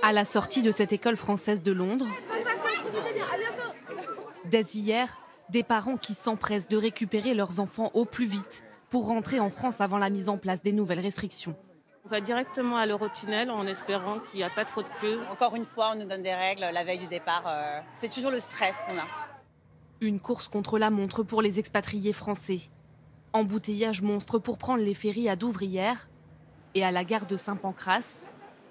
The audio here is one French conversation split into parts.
À la sortie de cette école française de Londres, dès hier, des parents qui s'empressent de récupérer leurs enfants au plus vite pour rentrer en France avant la mise en place des nouvelles restrictions. On va directement à l'Eurotunnel en espérant qu'il n'y a pas trop de queue. Encore une fois, on nous donne des règles la veille du départ. C'est toujours le stress qu'on a. Une course contre la montre pour les expatriés français. Embouteillage monstre pour prendre les ferries à Douvrières. Et à la gare de Saint-Pancrace,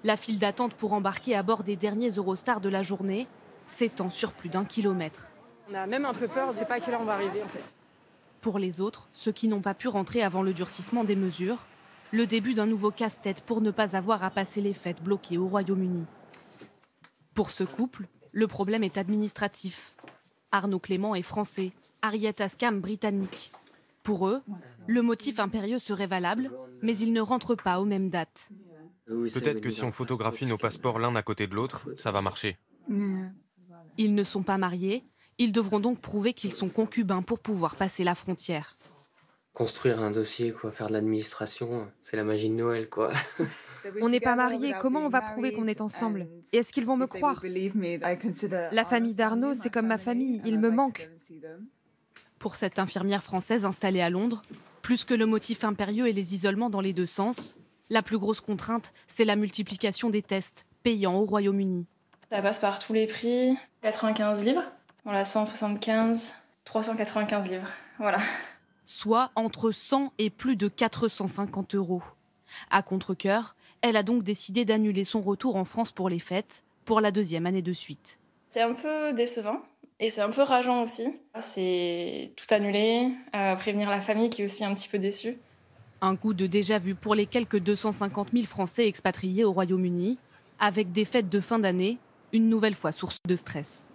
la file d'attente pour embarquer à bord des derniers Eurostars de la journée s'étend sur plus d'1 kilomètre. On a même un peu peur, on ne sait pas à quelle heure on va arriver en fait. Pour les autres, ceux qui n'ont pas pu rentrer avant le durcissement des mesures, le début d'un nouveau casse-tête pour ne pas avoir à passer les fêtes bloquées au Royaume-Uni. Pour ce couple, le problème est administratif. Arnaud Clément est français, Harriet Ascam britannique. Pour eux, le motif impérieux serait valable, mais ils ne rentrent pas aux mêmes dates. Peut-être que si on photographie nos passeports l'un à côté de l'autre, ça va marcher. Ils ne sont pas mariés, ils devront donc prouver qu'ils sont concubins pour pouvoir passer la frontière. Construire un dossier, quoi, faire de l'administration, c'est la magie de Noël, quoi. On n'est pas mariés, comment on va prouver qu'on est ensemble? Et est-ce qu'ils vont me croire? La famille d'Arnaud, c'est comme ma famille, il me manque. Pour cette infirmière française installée à Londres, plus que le motif impérieux et les isolements dans les deux sens, la plus grosse contrainte, c'est la multiplication des tests, payants au Royaume-Uni. Ça passe par tous les prix, 95 livres, voilà, 175, 395 livres, voilà. Soit entre 100 et plus de 450 €. À contre-cœur, elle a donc décidé d'annuler son retour en France pour les fêtes, pour la 2e année de suite. C'est un peu décevant et c'est un peu rageant aussi. C'est tout annulé, prévenir la famille qui est aussi un petit peu déçue. Un coup de déjà-vu pour les quelques 250 000 Français expatriés au Royaume-Uni, avec des fêtes de fin d'année, une nouvelle fois source de stress.